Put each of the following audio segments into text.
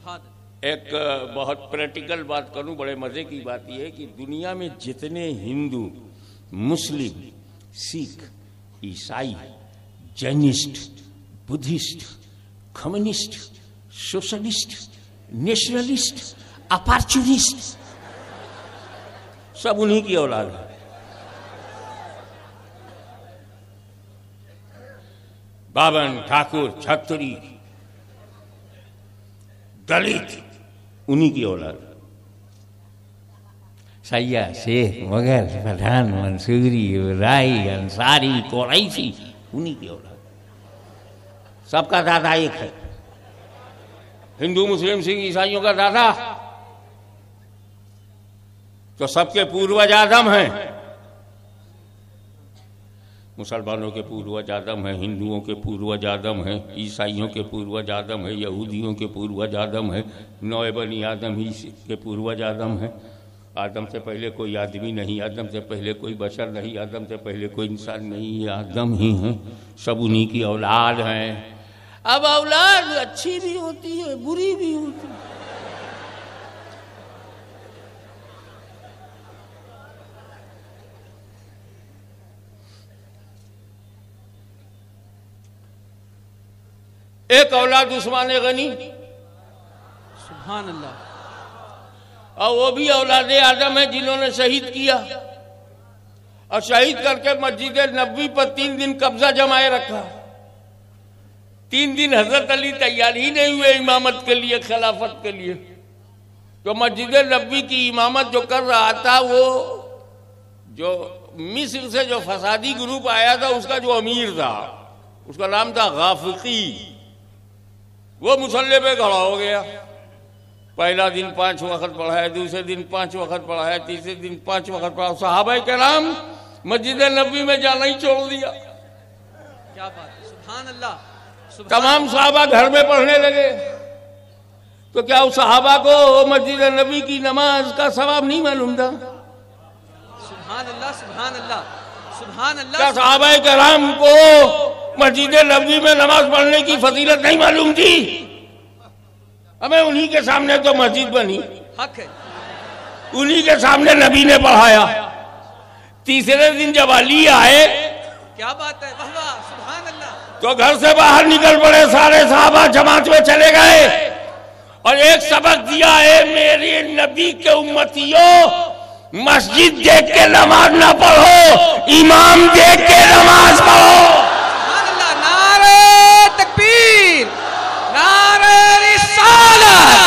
एक बहुत प्रैक्टिकल बात करूं, बड़े मजे की बात यह है कि दुनिया में जितने हिंदू, मुस्लिम, सिख, ईसाई, Jainist, Buddhist, communist, socialist, nationalist, opportunist, सब उन्हीं की औलाद है। बावन, ठाकुर, छत्री, दलित, उन्हीं की औलाद। सैया, शेख, मगर, पठान, मंसूरी, राई, अंसारी, कुरैशी, उन्हीं की औलाद। सबका दादा एक है। हिंदू, मुस्लिम, सिख, ईसाइयों का दादा तो सबके पूर्वज आदम हैं। मुसलमानों के पूर्वज आदम है, हिंदुओं के पूर्वज आदम है, ईसाइयों के पूर्वज आदम है, यहूदियों के पूर्वज आदम है, नौ बनी आदम ही के पूर्वज आदम है। आदम से पहले कोई आदमी नहीं, आदम से पहले कोई बशर नहीं, आदम से पहले कोई इंसान नहीं, ये आदम ही है। सब उन्हीं की औलाद हैं। अब औलाद अच्छी भी होती है, बुरी भी होती है। एक औलाद उस्मान गनी, सुभान अल्लाह, और वो भी औलाद आदम है जिन्होंने शहीद किया, और शहीद करके मस्जिद नबवी पर 3 दिन कब्जा जमाए रखा। 3 दिन हजरत अली तैयार ही नहीं हुए इमामत के लिए, खिलाफत के लिए। तो मस्जिद नबवी की इमामत जो कर रहा था, वो जो मिस्र से जो फसादी ग्रुप आया था, उसका जो अमीर था, उसका नाम था गाफिकी, वो मुसल्ले पे खड़ा हो गया। पहला दिन 5 वक्त पढ़ाया, दूसरे दिन 5 वक्त पढ़ाया, तीसरे दिन 5 वक्त पढ़ाया। सहाबाए केराम मस्जिद नबवी में जाना ही छोड़ दिया। क्या बात है, सुभान अल्लाह। तमाम सहाबा घर में पढ़ने लगे। तो क्या उस सहाबा को मस्जिद नबी की नमाज का सवाब नहीं मालूम था? सुभान अल्लाह, सुभान अल्लाह, सुभान अल्लाह। क्या सहाबाए केराम को मस्जिद नबवी में नमाज पढ़ने की फजीलत नहीं मालूम थी? हमें उन्हीं के सामने तो मस्जिद बनी, हक है, उन्हीं के सामने नबी ने पढ़ाया। तीसरे दिन जब अली आए, क्या बात है, वाह वाह, सुभान अल्लाह, तो घर से बाहर निकल पड़े, सारे सहाबा जमात में चले गए और एक सबक दिया है, मेरे नबी के उम्मतियों, मस्जिद देख के नमाज ना पढ़ो, इमाम देख के नमाज पढ़ो। सुभान अल्लाह, नारे तकबीर, नारे रिसालत,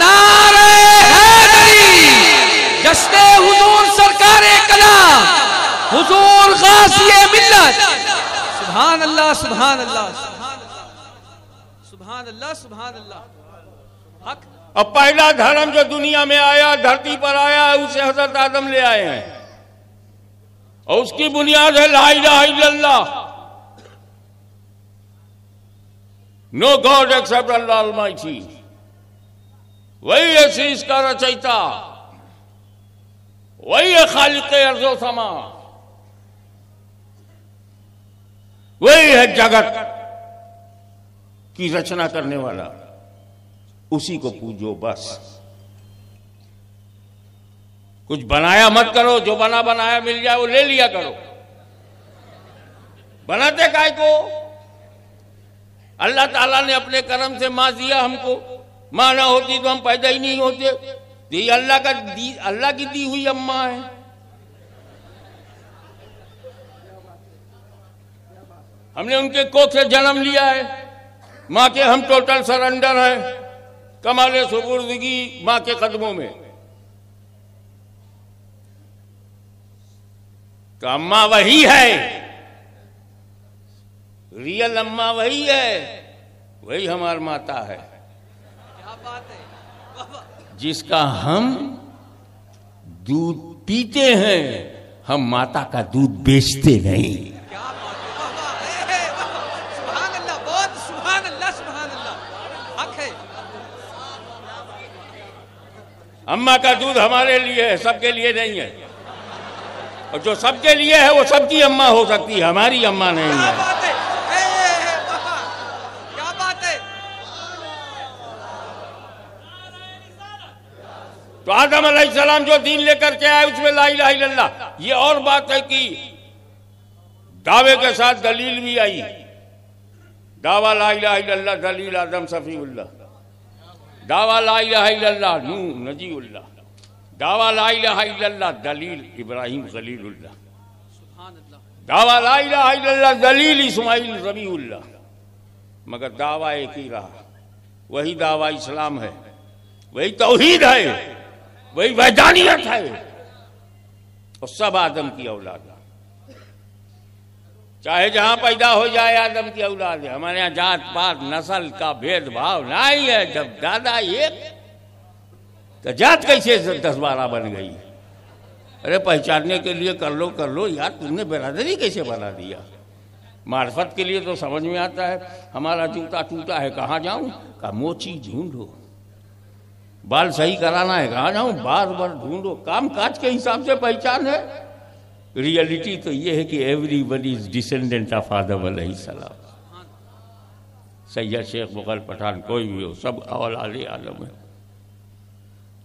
नारे हैदरी, जश्न हुजूर सरकारे कलाम, हुजूर गाज़िए मिल्लत। सुभान अल्लाह, सुभान अल्लाह, सुभान अल्लाह, सुभान अल्लाह, हक। अब पहला धर्म जो दुनिया में आया, धरती पर आया, उसे हजरत आदम ले आए हैं, और उसकी बुनियाद है ला इलाहा इल्लल्लाह, नो गॉड एक्सेप्ट अल्लाह अलमाइटी। वही है शीश का रचयिता, वही है खालिक अर्ज़ो समा, वही है जगत की रचना करने वाला। उसी को पूजो बस। कुछ बनाया मत करो, जो बना बनाया मिल जाए वो ले लिया करो। बनाते काय को? अल्लाह ताला ने अपने करम से माँ दिया हमको, माँ ना होती तो हम पैदा ही नहीं होते। तो ये अल्लाह की दी हुई अम्मा है। हमने उनके कोख से जन्म लिया है, माँ के हम टोटल सरेंडर है, कमाले सुपुर्दगी माँ के कदमों में। तो अम्मा वही है, रियल अम्मा वही है, वही हमारी माता है। क्या बात है, जिसका हम दूध पीते हैं, हम माता का दूध बेचते नहीं। क्या बात है, सुभान अल्लाह, बहुत सुभान अल्लाह, सुभान अल्लाह, हक है। अम्मा का दूध हमारे लिए है, सबके लिए नहीं है। और जो सबके लिए है वो सबकी अम्मा हो सकती है, हमारी अम्मा नहीं है। क्या बात है, क्या बात है। तो आदम अलैहिस्सलाम जो दीन लेकर के आए उसमें ला इलाहा इल्लल्लाह। ये और बात है कि दावे के साथ दलील भी आई। दावा ला इलाहा इल्लल्लाह दलील आदम सफीउल्लाह, दावा ला इलाहा इल्लल्लाह नूह नजीउल्लाह, दावा ला इलाहा इल्लल्लाह दलील इब्राहिम खलीलुल्लाह, दावा ला इलाहा इल्लल्लाह दलील इस्माइल ज़बीहुल्लाह। मगर दावा एक ही रहा, वही दावा इस्लाम है, वही तौहीद है, वही वैदानियत है। और सब आदम की औलाद, चाहे जहां पैदा हो जाए आदम की औलाद है। हमारे यहाँ जात पात नस्ल का भेदभाव नहीं है। जब दादा एक तो जात कैसे 10-12 बन गई? अरे पहचानने के लिए कर लो यार, तुमने बिरादरी कैसे बना दिया? मार्फत के लिए तो समझ में आता है। हमारा जूता टूटा है, कहाँ जाऊं? का मोची ढूंढो। बाल सही कराना है, कहाँ जाऊं? बार बार ढूंढो। काम काज के हिसाब से पहचान है। रियलिटी तो ये है कि everybody is descendant of Adam अलैहिस्सलाम। सैयद शेख मुगल पठान कोई भी हो, सब औलाद आदम है।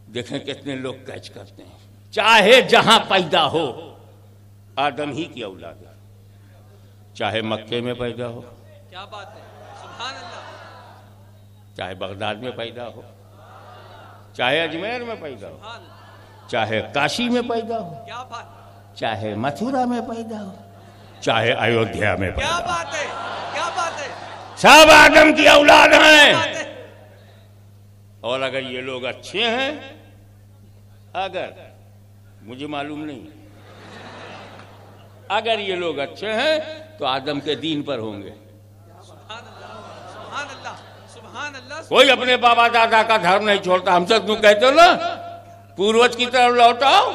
देखें कितने लोग कैच करते हैं। चाहे जहां पैदा हो आदम ही की औलाद है, चाहे मक्के में पैदा हो, क्या बात है, सुभान अल्लाह, चाहे बगदाद में पैदा हो, चाहे अजमेर में पैदा हो, चाहे काशी में पैदा हो, क्या बात, चाहे मथुरा में पैदा हो, चाहे अयोध्या में पैदा क्या हो, बात है, क्या बात है, सब आदम की औलाद हैं। और अगर ये लोग अच्छे हैं, अगर मुझे मालूम नहीं, अगर ये लोग अच्छे हैं तो आदम के दीन पर होंगे। सुभान अल्लाह, सुभान अल्लाह, सुभान अल्लाह। कोई अपने बाबा दादा का धर्म नहीं छोड़ता। हमसे तुम कहते हो ना पूर्वज की तरफ लौटाओ,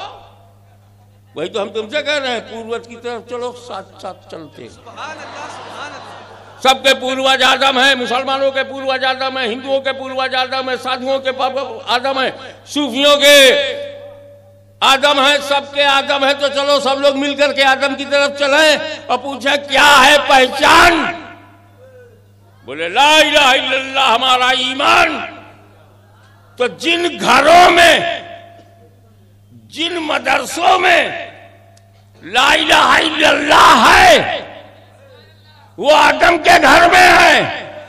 वही तो हम तुमसे कह रहे हैं, पूर्वज की तरफ चलो, साथ साथ चलते। सुभान अल्लाह, सुभान अल्लाह। सबके पूर्वज आदम है, मुसलमानों के पूर्वज आदम है, हिंदुओं के पूर्वज आदम है, साधुओं के आदम है, सूफियों के आदम है, सबके आदम है। तो चलो सब लोग मिलकर के आदम की तरफ चलें और पूछे क्या है पहचान? बोले ला इलाहा इल्लल्लाह हमारा ईमान। तो जिन घरों में, जिन मदरसों में ला इलाहा इल्लल्लाह है वो आदम के घर में है।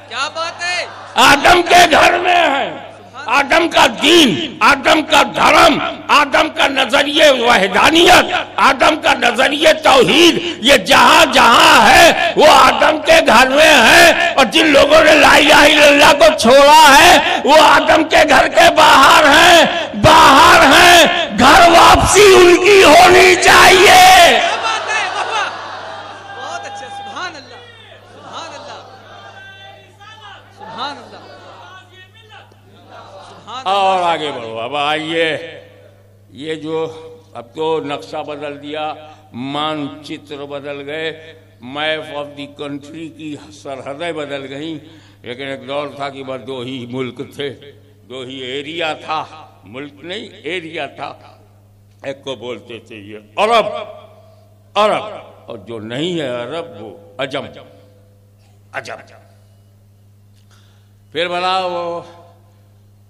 क्या बात है, आदम के घर में है। आदम का दीन, आदम का धर्म, आदम का नजरिए वहदानियत, आदम का नजरिए तौहीद, ये जहां जहां है वो आदम के घर में है। और जिन लोगों ने ला इलाहा इल्लल्लाह को छोड़ा है वो आदम के घर के बाहर हैं, बाहर हैं। घर वापसी उनकी होनी चाहिए। क्या बात है, वाह वाह, बहुत अच्छा, सुभान अल्लाह, सुभान अल्लाह, सुभान अल्लाह। और आगे बढ़ो। अब आइए, ये जो अब तो नक्शा बदल दिया, मानचित्र बदल गए, मैप ऑफ द कंट्री की सरहदें बदल गई। लेकिन एक दौर था कि बस 2 ही मुल्क थे, 2 ही एरिया था, मुल्क नहीं एरिया था। एक को बोलते थे ये अरब, अरब, और जो नहीं है अरब वो अजम, अजम। फिर बना वो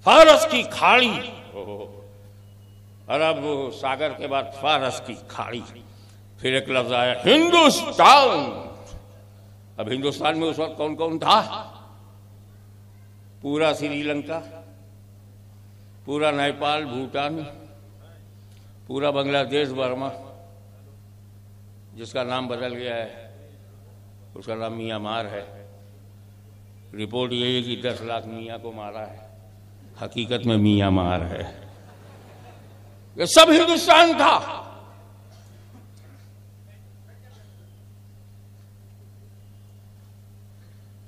फारस की खाड़ी, अरब सागर के बाद फारस की खाड़ी। फिर एक लफ्ज आया हिंदुस्तान। अब हिंदुस्तान में उस वक्त कौन कौन था? पूरा श्रीलंका, पूरा नेपाल, भूटान, पूरा बांग्लादेश, बर्मा, जिसका नाम बदल गया है, उसका नाम म्यांमार है। रिपोर्ट ये है कि 10 लाख मियाँ को मारा है, हकीकत में म्यांमार है। ये सब हिंदुस्तान था।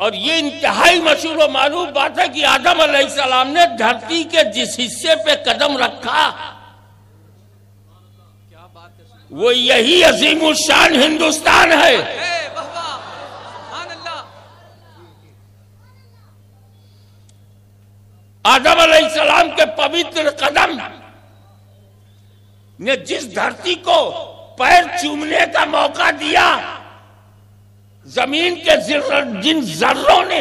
और ये इंतहाई मशहूर और मारूफ बात है कि आदम अलैहिस्सलाम ने धरती के जिस हिस्से पे कदम रखा वो यही अजीमुल शान हिंदुस्तान है। वाह वाह, सुभान अल्लाह। आदम अलैहिस्सलाम के पवित्र कदम ने जिस धरती को पैर चूमने का मौका दिया, जमीन के जिन जर्रों ने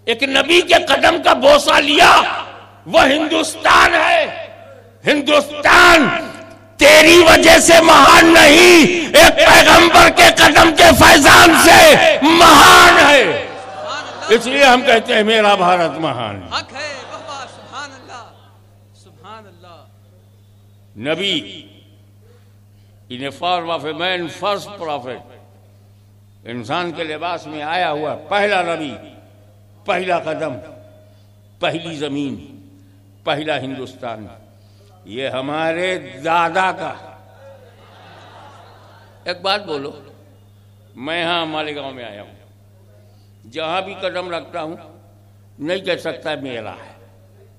एक नबी के कदम का बोसा लिया, वह हिंदुस्तान है। हिंदुस्तान तेरी वजह से महान नहीं, एक पैगंबर के कदम के फैजान से महान है। इसलिए हम कहते हैं मेरा भारत महान है। हक है। वाह, सुभान अल्लाह, सुभान अल्लाह। नबी in form of a man, first profit, इंसान के लिबास में आया हुआ पहला नबी, पहला कदम, पहली जमीन, पहला हिंदुस्तान, ये हमारे दादा का। एक बात बोलो, मैं यहां मालेगांव में आया हूं, जहां भी कदम रखता हूं नहीं कह सकता मेरा है,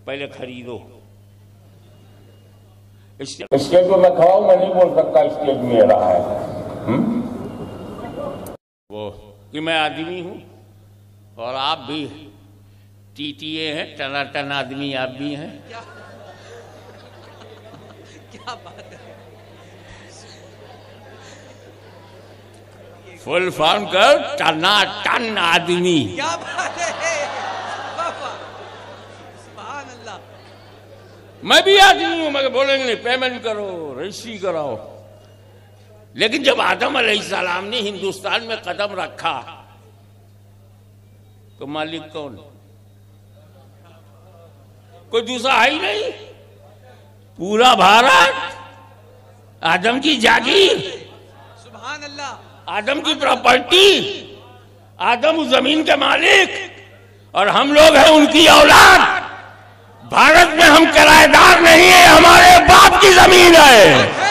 पहले खरीदो। स्टेज पे मैं खड़ा हूं, मैं नहीं बोल सकता स्टेज मेरा है। वो कि मैं आदमी हूं और आप भी टीटीए हैं, टनाटन आदमी आप भी हैं। क्या बात है। फुल फॉर्म कर टनाटन आदमी। क्या बात है। सुभान अल्लाह। मैं भी आदमी हूं, मगर बोलेंगे नहीं पेमेंट करो, रजिस्ट्री कराओ। लेकिन जब आदम अलैहिस्सलाम ने हिंदुस्तान में कदम रखा तो मालिक कौन? कोई दूसरा है ही नहीं। पूरा भारत आदम की जागीर, सुभान अल्लाह, आदम की प्रॉपर्टी, आदम उस जमीन के मालिक और हम लोग हैं उनकी औलाद। भारत में हम किराएदार नहीं है, हमारे बाप की जमीन है।